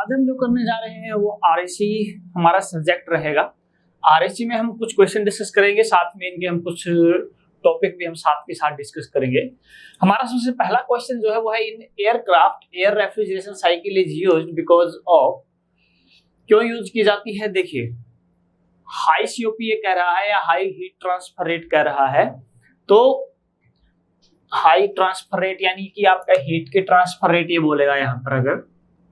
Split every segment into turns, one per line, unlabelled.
आज हम जो करने जा रहे हैं वो आरएसी हमारा सब्जेक्ट रहेगा। आरएसी में हम कुछ क्वेश्चन डिस्कस करेंगे, साथ में इनके हम कुछ टॉपिक भी हम साथ के साथ डिस्कस करेंगे। हमारा सबसे पहला क्वेश्चन जो है वो है, in aircraft air refrigeration cycle is used because of, क्यों यूज की जाती है। देखिए हाई सीओपी ये कह रहा है या हाई हीट ट्रांसफर रेट कह रहा है, तो हाई ट्रांसफर रेट यानी कि आपका हीट के ट्रांसफर रेट ये बोलेगा। यहाँ पर अगर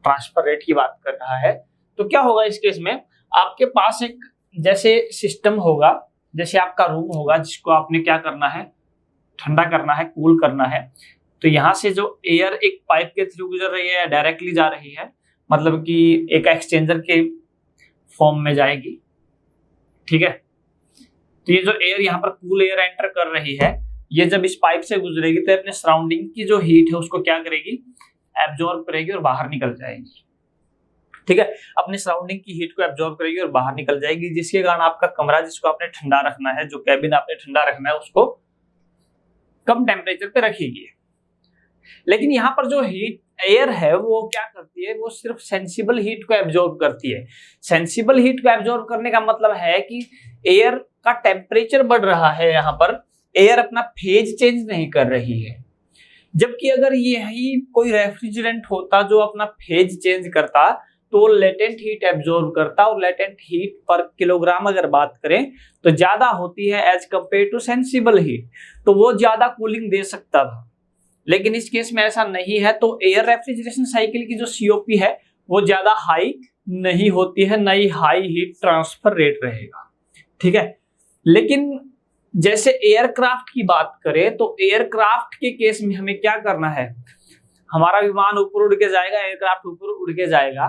ट्रांसफर रेट की बात कर रहा है तो क्या होगा इस केस में, आपके पास एक जैसे सिस्टम होगा, जैसे आपका रूम होगा जिसको आपने क्या करना है, ठंडा करना है, कूल करना है। तो यहाँ से जो एयर एक पाइप के थ्रू गुजर रही है या डायरेक्टली जा रही है, मतलब कि एक एक्सचेंजर के फॉर्म में जाएगी, ठीक है। तो ये जो एयर यहाँ पर कूल एयर एंटर कर रही है, ये जब इस पाइप से गुजरेगी तो अपने सराउंडिंग की जो हीट है उसको क्या करेगी, एब्जॉर्ब करेगी और बाहर निकल जाएगी, ठीक है। अपने सराउंडिंग की हीट को एब्जॉर्ब करेगी और बाहर निकल जाएगी, जिसके कारण आपका कमरा जिसको आपने ठंडा रखना है, जो कैबिन आपने ठंडा रखना है, उसको कम टेम्परेचर पे रखेगी। लेकिन यहाँ पर जो हीट एयर है वो क्या करती है, वो सिर्फ सेंसिबल हीट को एब्जॉर्ब करती है। सेंसिबल हीट को एब्जॉर्ब करने का मतलब है कि एयर का टेम्परेचर बढ़ रहा है, यहाँ पर एयर अपना फेज चेंज नहीं कर रही है। जबकि अगर यही कोई रेफ्रिजरेंट होता जो अपना फेज चेंज करता तो वो लेटेंट हीट एब्जॉर्ब करता, और लेटेंट हीट पर किलोग्राम अगर बात करें तो ज्यादा होती है as compare to sensible heat, तो वो ज्यादा कूलिंग दे सकता था। लेकिन इस केस में ऐसा नहीं है, तो एयर रेफ्रिजरेशन साइकिल की जो सीओपी है वो ज्यादा हाई नहीं होती है, नई हाई हीट ट्रांसफर रेट रहेगा, ठीक है। लेकिन जैसे एयरक्राफ्ट की बात करें तो एयरक्राफ्ट के केस में हमें क्या करना है, हमारा विमान ऊपर उड़ के जाएगा, एयरक्राफ्ट ऊपर उड़ के जाएगा।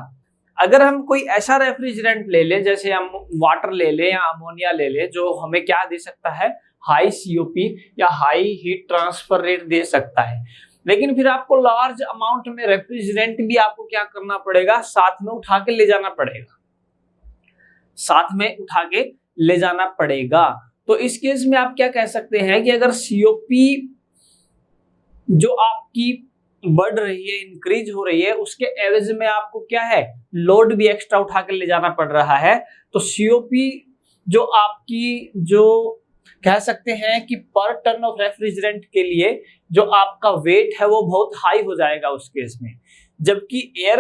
अगर हम कोई ऐसा रेफ्रिजरेंट ले लें, जैसे हम वाटर ले लें या अमोनिया ले लें, जो हमें क्या दे सकता है, हाई सीओपी या हाई हीट ट्रांसफर रेट दे सकता है। लेकिन फिर आपको लार्ज अमाउंट में रेफ्रिजरेंट भी आपको क्या करना पड़ेगा, साथ में उठा के ले जाना पड़ेगा, साथ में उठा के ले जाना पड़ेगा। तो इस केस में आप क्या कह सकते हैं कि अगर सीओपी जो आपकी बढ़ रही है, इंक्रीज हो रही है, उसके एवज में आपको क्या है, लोड भी एक्स्ट्रा उठा के ले जाना पड़ रहा है, तो सीओपी जो आपकी जो कह सकते हैं कि पर टन ऑफ रेफ्रिजरेंट के लिए जो आपका वेट है वो बहुत हाई हो जाएगा उस केस में। जबकि एयर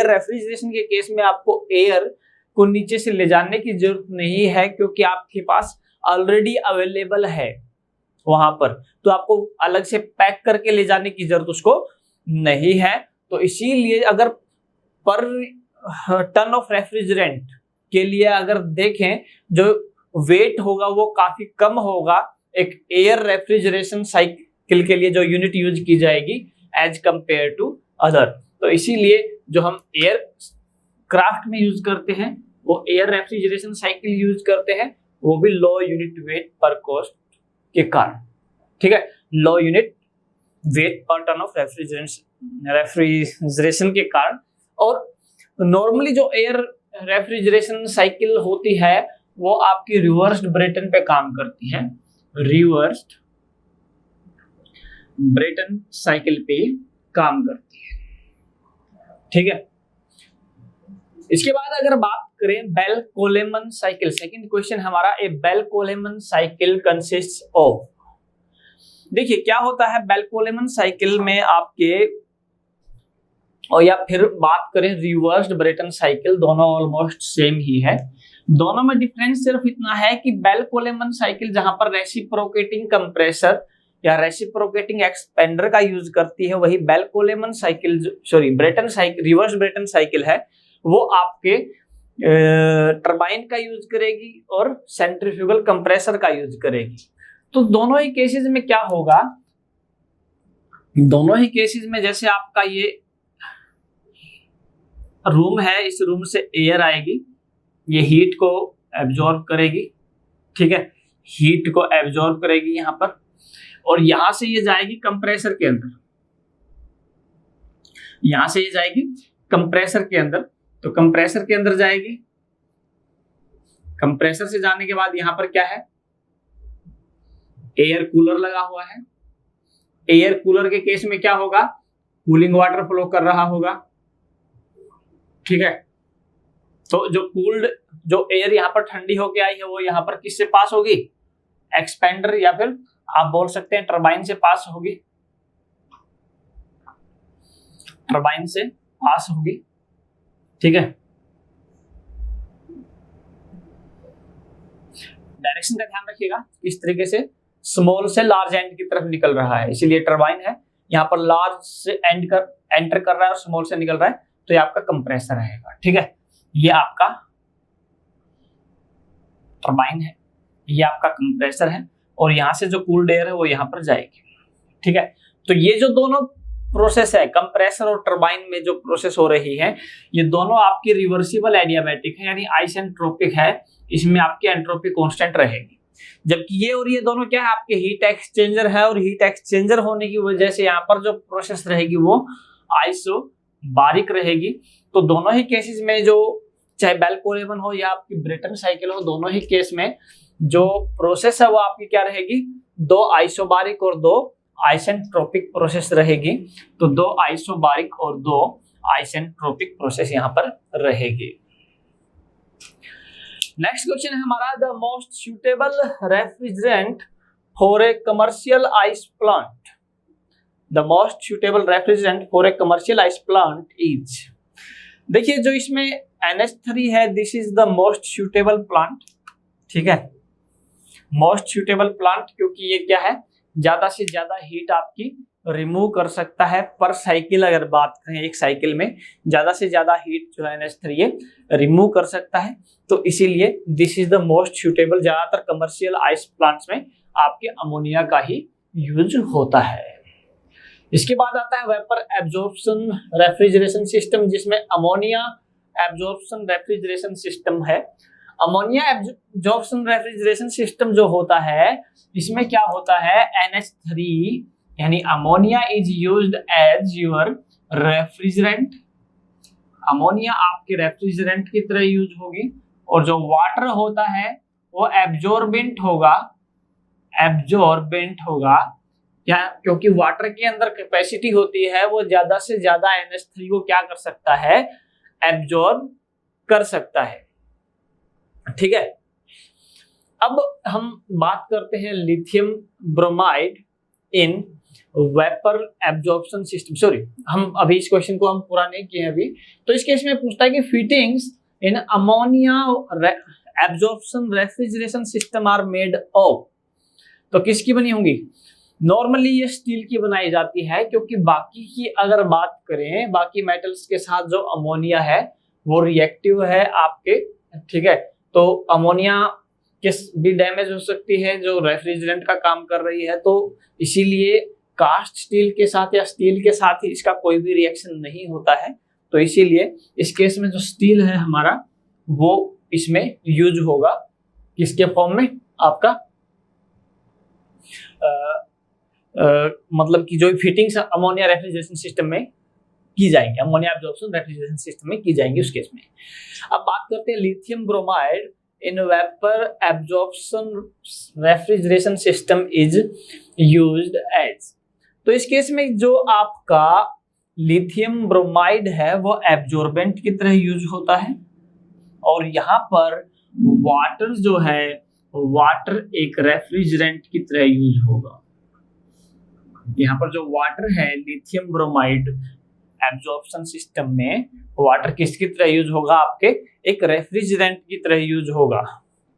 रेफ्रिजरेशन के केस में आपको एयर को नीचे से ले जाने की जरूरत नहीं है, क्योंकि आपके पास ऑलरेडी अवेलेबल है वहां पर, तो आपको अलग से पैक करके ले जाने की जरूरत उसको नहीं है। तो इसीलिए अगर पर टन ऑफ रेफ्रिजरेंट के लिए अगर देखें, जो वेट होगा वो काफी कम होगा एक एयर रेफ्रिजरेशन साइकिल के लिए, जो यूनिट यूज की जाएगी एज कंपेयर टू अदर। तो इसीलिए जो हम एयर क्राफ्ट में यूज करते हैं वो एयर रेफ्रिजरेशन साइकिल यूज करते हैं, वो भी लो यूनिट वेट पर कॉस्ट के कारण, ठीक है, लो यूनिट वेट पर टन ऑफ रेफ्रिजरेशन के कारण। और नॉर्मली जो एयर रेफ्रिजरेशन साइकिल होती है वो आपकी रिवर्स्ड ब्रेटन पे काम करती है, रिवर्स्ड ब्रेटन साइकिल पे काम करती है, ठीक है। इसके बाद अगर बात करें bell Coleman cycle, second question हमारा, ए bell Coleman cycle consists of. देखिए क्या होता है बेल कोलेमन साइकिल में आपके, और या फिर बात करें रिवर्स्ड ब्रेटन साइकिल, दोनों ऑलमोस्ट सेम ही है। दोनों में डिफरेंस सिर्फ इतना है कि बेल कोलेमन साइकिल जहां पर रेसिप्रोकेटिंग कंप्रेसर या रेसिप्रोकेटिंग एक्सपेंडर का यूज करती है, वही Bell Coleman cycle Brayton cycle, reverse Brayton cycle है, वो आपके टरबाइन का यूज करेगी और सेंट्रीफ्यूगल कंप्रेसर का यूज करेगी। तो दोनों ही केसेस में क्या होगा, दोनों ही केसेस में जैसे आपका ये रूम है, इस रूम से एयर आएगी, ये हीट को एब्जॉर्ब करेगी, ठीक है, हीट को एब्जॉर्ब करेगी यहाँ पर, और यहां से ये जाएगी कंप्रेसर के अंदर, यहां से ये जाएगी कंप्रेसर के अंदर। तो कंप्रेसर के अंदर जाएगी, कंप्रेसर से जाने के बाद यहां पर क्या है, एयर कूलर लगा हुआ है। एयर कूलर के केस में क्या होगा, कूलिंग वाटर फ्लो कर रहा होगा, ठीक है। तो जो कूल्ड जो एयर यहाँ पर ठंडी होके आई है वो यहाँ पर किससे पास होगी, एक्सपेंडर या फिर आप बोल सकते हैं टरबाइन से पास होगी, टरबाइन से पास होगी, ठीक है। डायरेक्शन का ध्यान रखिएगा, इस तरीके से स्मॉल से लार्ज एंड की तरफ निकल रहा है, इसीलिए टरबाइन है। यहाँ पर लार्ज से एंटर कर रहा है और स्मॉल से निकल रहा है, तो ये आपका कंप्रेसर रहेगा, ठीक है। ये आपका टरबाइन है, ये आपका कंप्रेसर है, और यहाँ से जो कूल्ड एयर है वो यहाँ पर जाएगी, ठीक है। तो ये जो दोनों प्रोसेस है, कंप्रेसर और टरबाइन में जो प्रोसेस हो रही है, ये दोनों आपकी रिवर्सिबल एडियाबैटिक है, यानी आइसेंट्रोपिक है। इसमें आपकी एंट्रोपी कांस्टेंट रहेगी। जबकि ये और ये दोनों क्या है, आपके हीट एक्सचेंजर है, और हीट एक्सचेंजर होने की वजह से यहाँ पर जो प्रोसेस रहेगी वो आइसोबारिक रहेगी। तो दोनों ही केसेस में, जो चाहे बेल-कोरेवन हो या आपकी ब्रेटन साइकिल हो, दोनों ही केस में जो प्रोसेस है वो आपकी क्या रहेगी, दो आइसोबारिक और दो आइसेंट्रोपिक प्रोसेस रहेगी। तो दो आइसोबारिक और दो आइसेंट्रोपिक प्रोसेस यहाँ पर रहेगी। नेक्स्ट क्वेश्चन है हमारा, the most suitable refrigerant for a commercial ice plant, the most suitable refrigerant for a commercial ice plant is. देखिए जो इसमें NH3 है, this is the most suitable plant, ठीक है, मोस्ट सुटेबल प्लांट, क्योंकि ये क्या है, ज्यादा से ज्यादा हीट आपकी रिमूव कर सकता है पर साइकिल। अगर बात करें एक साइकिल में ज्यादा से ज्यादा हीट जो है NH3 ये रिमूव कर सकता है, तो इसीलिए this is the most suitable. ज्यादातर कमर्शियल आइस प्लांट्स में आपके अमोनिया का ही यूज होता है। इसके बाद आता है वेपर एब्जॉर्प्शन रेफ्रिजरेशन सिस्टम, जिसमें अमोनिया एब्जॉर्प्शन रेफ्रिजरेशन सिस्टम है। अमोनिया एब्जॉर्प्शन रेफ्रिजरेशन सिस्टम जो होता है, इसमें क्या होता है, NH3 यानी ammonia is used as your refrigerant. Ammonia आपके रेफ्रिजरेंट की तरह यूज होगी, और जो वाटर होता है वो एब्जॉर्बेंट होगा, एब्जॉर्बेंट होगा क्या, क्योंकि वाटर के अंदर कैपेसिटी होती है, वो ज्यादा से ज्यादा NH3 को क्या कर सकता है, एब्जॉर्ब कर सकता है, ठीक है। अब हम बात करते हैं lithium bromide in vapour absorption system. Sorry, हम अभी इस क्वेश्चन को हम पूरा नहीं किए अभी। तो इस केस में पूछता है कि fittings in ammonia absorption refrigeration system are made of, तो किसकी बनी होंगी, नॉर्मली ये स्टील की बनाई जाती है, क्योंकि बाकी की अगर बात करें, बाकी मेटल्स के साथ जो अमोनिया है वो रिएक्टिव है आपके, ठीक है। तो अमोनिया किस भी डैमेज हो सकती है जो रेफ्रिजरेंट का काम कर रही है, तो इसीलिए कास्ट स्टील के साथ या स्टील के साथ ही इसका कोई भी रिएक्शन नहीं होता है। तो इसीलिए इस केस में जो स्टील है हमारा वो इसमें यूज होगा, किसके फॉर्म में, आपका मतलब कि जो फिटिंग्स अमोनिया रेफ्रिजरेशन सिस्टम में की जाएंगी, अमोनिया एब्जॉर्प्शन रेफ्रिजरेशन सिस्टम में की जाएंगी उस केस में। अब बात करते हैं lithium bromide in vapour absorption refrigeration system is used as. तो इस केस में जो आपका लिथियम ब्रोमाइड है वो एब्जॉर्बेंट की तरह यूज होता है, और यहाँ पर वाटर जो है, वाटर एक रेफ्रिजरेंट की तरह यूज होगा। यहाँ पर जो वाटर है लिथियम ब्रोमाइड एब्जॉर्प्शन सिस्टम में, वाटर किसकी तरह यूज होगा, आपके एक रेफ्रिजरेंट की तरह यूज होगा,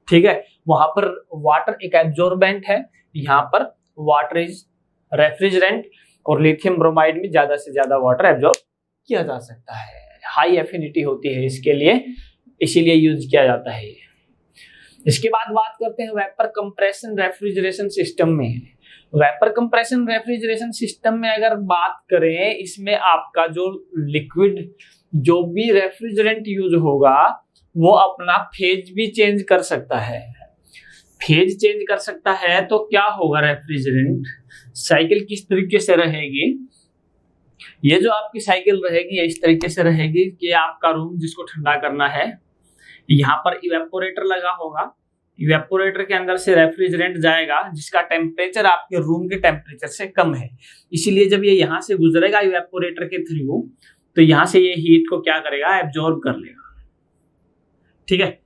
ठीक है। वहां पर वाटर एक एब्जॉर्बेंट है, यहाँ पर वाटर इज रेफ्रिजरेंट, और लिथियम ब्रोमाइड में ज्यादा से ज्यादा वाटर एब्जॉर्ब किया जा सकता है, हाई एफिनिटी होती है इसके लिए, इसीलिए यूज किया जाता है। इसके बाद बात करते हैं वेपर कंप्रेशन रेफ्रिजरेशन सिस्टम में। वेपर कंप्रेशन रेफ्रिजरेशन सिस्टम में अगर बात करें, इसमें आपका जो लिक्विड जो भी रेफ्रिजरेंट यूज होगा वो अपना फेज भी चेंज कर सकता है, फेज चेंज कर सकता है। तो क्या होगा, रेफ्रिजरेंट साइकिल किस तरीके से रहेगी, ये जो आपकी साइकिल रहेगी ये इस तरीके से रहेगी कि आपका रूम जिसको ठंडा करना है, यहाँ पर इवेपोरेटर लगा होगा, इवेपोरेटर के अंदर से रेफ्रिजरेंट जाएगा जिसका टेम्परेचर आपके रूम के टेम्परेचर से कम है, इसीलिए जब ये यहाँ से गुजरेगा इवेपोरेटर के थ्रू तो यहाँ से ये हीट को क्या करेगा, एब्जॉर्ब कर लेगा। ठीक है,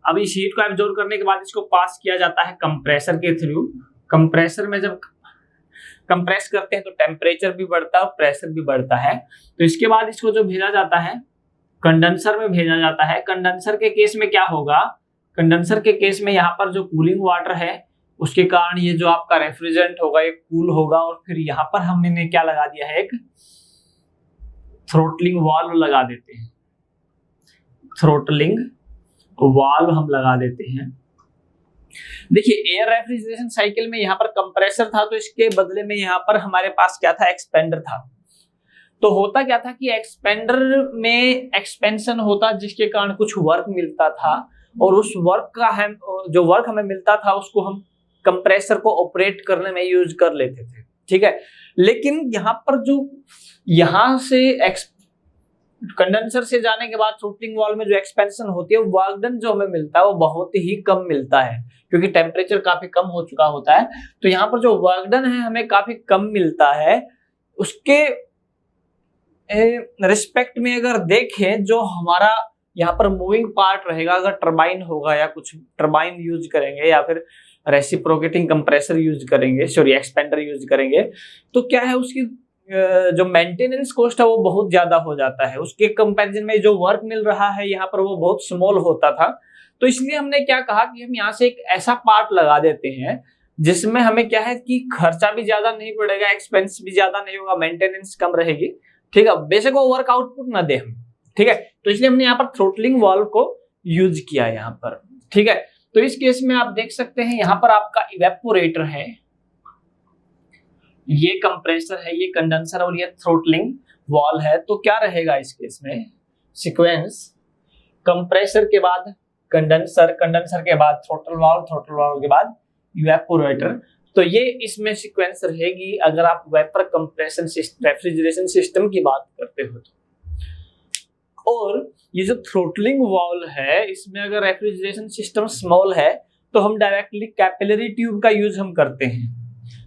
अब इस हीट को एब्जॉर्ब करने के बाद इसको पास किया जाता है कंप्रेसर के थ्रू। कंप्रेसर में जब कंप्रेस करते हैं तो टेम्परेचर भी बढ़ता है और प्रेशर भी बढ़ता है। तो इसके बाद इसको जो भेजा जाता है कंडेंसर में भेजा जाता है। कंडेंसर के केस में क्या होगा, कंडेंसर के केस में यहाँ पर जो कूलिंग वाटर है उसके कारण ये जो आपका रेफ्रिजरेंट होगा ये कूल होगा, और फिर यहाँ पर हमने क्या लगा दिया है, एक थ्रोटलिंग वाल्व लगा देते हैं। थ्रोटलिंग वाल्व हम लगा देते हैं। देखिए एयर रेफ्रिजरेशन साइकिल में यहाँ पर कंप्रेसर था तो इसके बदले में यहाँ पर हमारे पास क्या था, एक्सपेंडर था। तो होता क्या था कि एक्सपेंडर में एक्सपेंशन होता जिसके कारण कुछ वर्क मिलता था, और उस वर्क का जो वर्क हमें मिलता था उसको हम कंप्रेसर को ऑपरेट करने में यूज कर लेते थे। ठीक है, लेकिन यहाँ पर जो यहाँ से कंडेंसर से जाने के बाद थ्रोटलिंग वाल्व में जो एक्सपेंशन होती है वर्क डन जो हमें मिलता है वो बहुत ही कम मिलता है, क्योंकि टेम्परेचर काफी कम हो चुका होता है। तो यहाँ पर जो वर्क डन है हमें काफी कम मिलता है। उसके रिस्पेक्ट में अगर देखें जो हमारा यहाँ पर मूविंग पार्ट रहेगा, अगर टरबाइन होगा या कुछ टरबाइन यूज करेंगे या फिर रेसिप्रोकेटिंग कंप्रेसर यूज करेंगे, सॉरी एक्सपेंडर यूज करेंगे, तो क्या है उसकी जो मेंटेनेंस कॉस्ट है वो बहुत ज्यादा हो जाता है। उसके कंपैरिजन में जो वर्क मिल रहा है यहाँ पर वो बहुत स्मॉल होता था। तो इसलिए हमने क्या कहा कि हम यहाँ से एक ऐसा पार्ट लगा देते हैं जिसमें हमें क्या है कि खर्चा भी ज्यादा नहीं पड़ेगा, एक्सपेंस भी ज्यादा नहीं होगा, मेंटेनेंस कम रहेगी। ठीक है, बेशक वो वर्क आउटपुट ना दे हम। ठीक है, तो इसलिए हमने यहाँ पर थ्रोटलिंग वाल्व को यूज किया यहाँ पर। ठीक है, तो इस केस में आप देख सकते हैं यहाँ पर आपका इवेपोरेटर है, ये कंप्रेसर है, ये कंडेंसर और ये थ्रोटलिंग वाल्व है। तो क्या रहेगा इस केस में सीक्वेंस, कंप्रेसर के बाद कंडेंसर, कंडेंसर के बाद थ्रोटल वाल्व, थ्रोटल वाल्व के बाद इवेपोरेटर। तो ये इसमें सीक्वेंस रहेगी अगर आप वेपर कंप्रेशन रेफ्रिजरेशन सिस्टम की बात करते हो तो। और ये जो थ्रोटलिंग वाल्व है इसमें अगर रेफ्रिजरेशन सिस्टम स्मॉल है तो हम डायरेक्टली कैपिलरी ट्यूब का यूज हम करते हैं।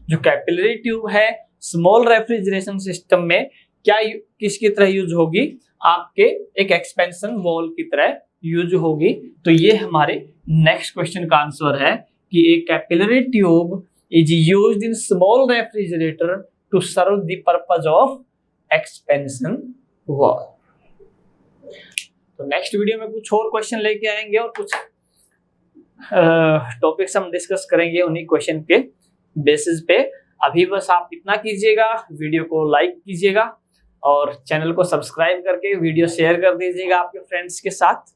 जो कैपिलरी ट्यूब है स्मॉल रेफ्रिजरेशन सिस्टम में क्या किसकी तरह यूज होगी, आपके एक एक्सपेंशन वाल्व की तरह यूज होगी। तो ये हमारे नेक्स्ट क्वेश्चन का आंसर है कि एक capillary tube is used in small refrigerator to serve the purpose of expansion valve. तो नेक्स्ट वीडियो में कुछ और क्वेश्चन लेके आएंगे और कुछ टॉपिक्स हम डिस्कस करेंगे उन्हीं क्वेश्चन के बेसिस पे। अभी बस आप इतना कीजिएगा, वीडियो को लाइक कीजिएगा और चैनल को सब्सक्राइब करके वीडियो शेयर कर दीजिएगा आपके फ्रेंड्स के साथ।